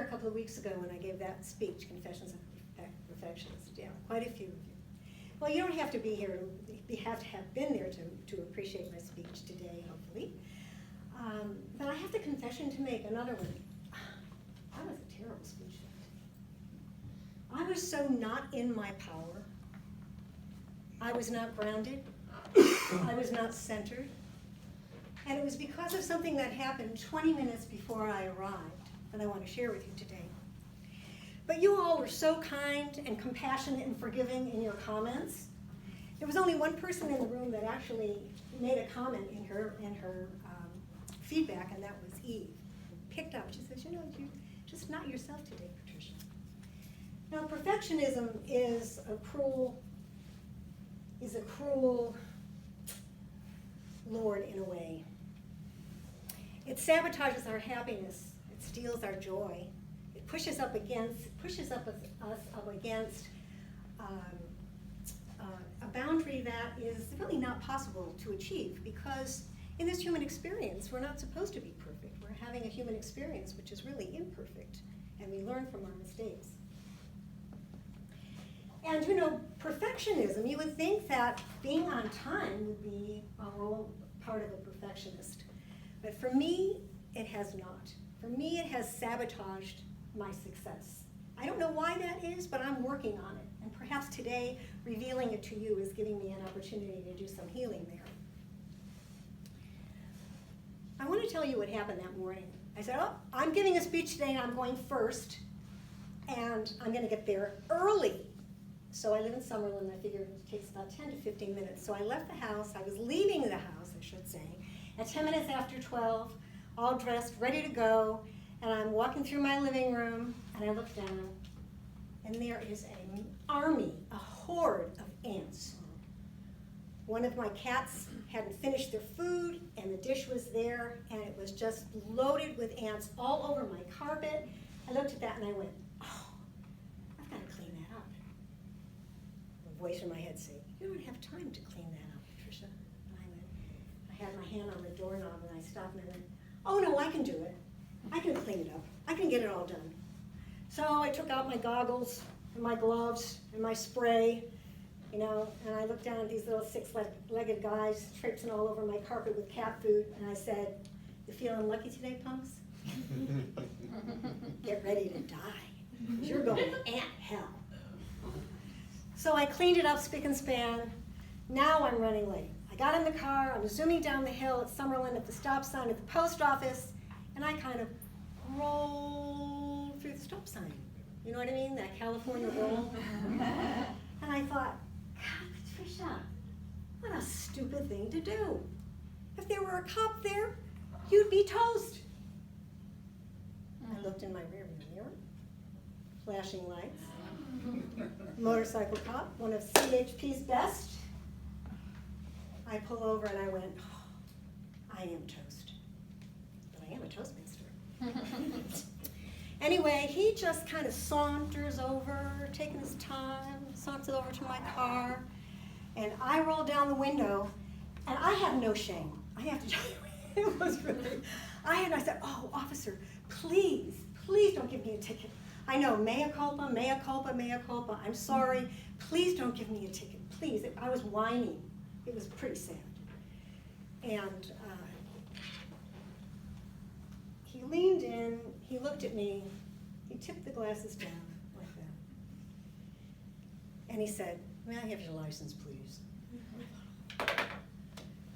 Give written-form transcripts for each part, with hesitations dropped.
couple of weeks ago when I gave that speech, Confessions of a Perfectionist. Yeah, quite a few of you. Well, you don't have to be here, you have to have been there to appreciate my speech today, hopefully. But I have the confession to make, another one. That was a terrible speech. I was so not in my power. I was not grounded. I was not centered. And it was because of something that happened 20 minutes before I arrived that I want to share with you today. But you all were so kind and compassionate and forgiving in your comments. There was only one person in the room that actually made a comment in her feedback, and that was Eve. Picked up, she says, you know, you're just not yourself today, Patricia. Now, perfectionism is a cruel Lord in a way. It sabotages our happiness. It steals our joy. It pushes us up against a boundary that is really not possible to achieve, because in this human experience, we're not supposed to be perfect. We're having a human experience which is really imperfect, and we learn from our mistakes. And you know, perfectionism, you would think that being on time would be a whole part of a perfectionist. But for me, it has not. For me, it has sabotaged my success. I don't know why that is, but I'm working on it. And perhaps today, revealing it to you is giving me an opportunity to do some healing there. I want to tell you what happened that morning. I said, oh, I'm giving a speech today and I'm going first, and I'm going to get there early. So I live in Summerlin. I figured it takes about 10 to 15 minutes. So I left the house. I was leaving the house, I should say, at 10 minutes after 12, all dressed, ready to go. And I'm walking through my living room, and I look down, and there is an army, a horde of ants. One of my cats hadn't finished their food, and the dish was there, and it was just loaded with ants all over my carpet. I looked at that, and I went, oh, I've got to clean that up. A voice in my head said, you don't have time to clean that up, Patricia. And I had my hand on the doorknob, and I stopped, and I went, oh, no, I can do it. I can clean it up. I can get it all done. So I took out my goggles and my gloves and my spray, you know, and I looked down at these little six-legged guys traipsing all over my carpet with cat food, and I said, you feeling lucky today, punks? Get ready to die. You're going to ant hell. So I cleaned it up spick and span. Now I'm running late. I got in the car, I'm zooming down the hill at Summerlin at the stop sign at the post office, and I kind of rolled through the stop sign. You know what I mean? That California roll. And I thought, God, Patricia, what a stupid thing to do. If there were a cop there, you'd be toast. I looked in my rearview mirror, flashing lights, motorcycle cop, one of CHP's best. I pull over and I went, oh, I am toast. But I am a Toastmaster. Anyway, he just kind of saunters over, taking his time, saunters over to my car, and I roll down the window, and I have no shame. I have to tell you, it was really, I said, oh, officer, please don't give me a ticket. I know, mea culpa, mea culpa, mea culpa, I'm sorry, please don't give me a ticket, please. I was whining. It was pretty sad. And he leaned in, he looked at me, he tipped the glasses down like that. And he said, may I have your license, please?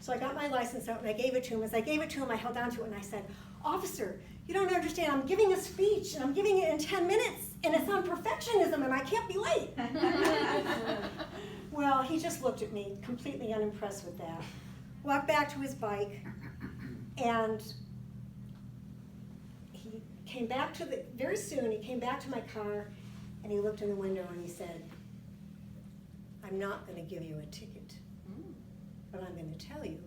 So I got my license out and I gave it to him. As I gave it to him, I held on to it and I said, officer, you don't understand, I'm giving a speech and I'm giving it in 10 minutes and it's on perfectionism and I can't be late. Well, he just looked at me, completely unimpressed with that. Walked back to his bike, and he came back to very soon, he came back to my car, and he looked in the window and he said, I'm not going to give you a ticket, but I'm going to tell you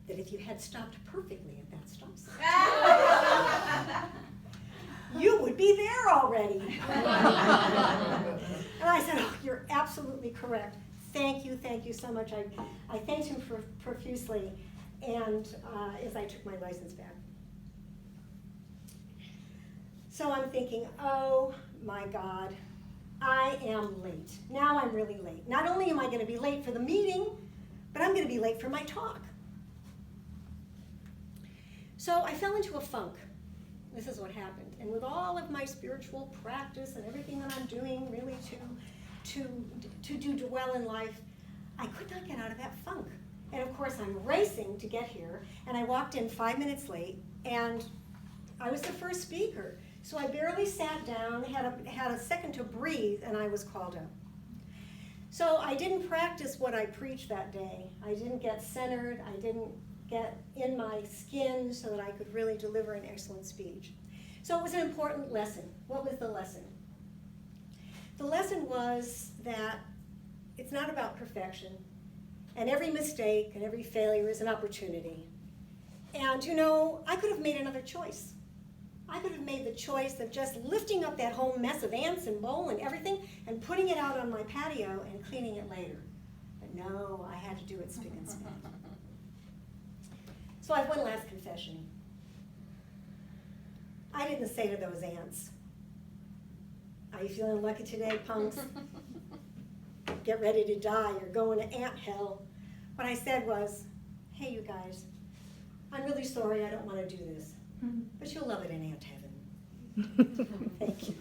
that if you had stopped perfectly at that stop sign, you would be there already. And I said, oh, you're absolutely correct. Thank you so much. I thanked him profusely, and as I took my license back. So I'm thinking, oh my God, I am late. Now I'm really late. Not only am I going to be late for the meeting, but I'm going to be late for my talk. So I fell into a funk. This is what happened. And with all of my spiritual practice and everything that I'm doing really to do well in life, I could not get out of that funk. And of course I'm racing to get here, and I walked in 5 minutes late, and I was the first speaker. So I barely sat down, had a second to breathe, and I was called up. So I didn't practice what I preached that day. I didn't get centered. I didn't get in my skin so that I could really deliver an excellent speech. So it was an important lesson. What was the lesson? The lesson was that it's not about perfection, and every mistake and every failure is an opportunity. And you know, I could have made another choice. I could have made the choice of just lifting up that whole mess of ants and mold and everything and putting it out on my patio and cleaning it later. But no, I had to do it spick and span. So I have one last confession. I didn't say to those ants, "Are you feeling lucky today, punks? Get ready to die, you're going to ant hell." What I said was, "Hey, you guys, I'm really sorry I don't want to do this, but you'll love it in ant heaven." Thank you.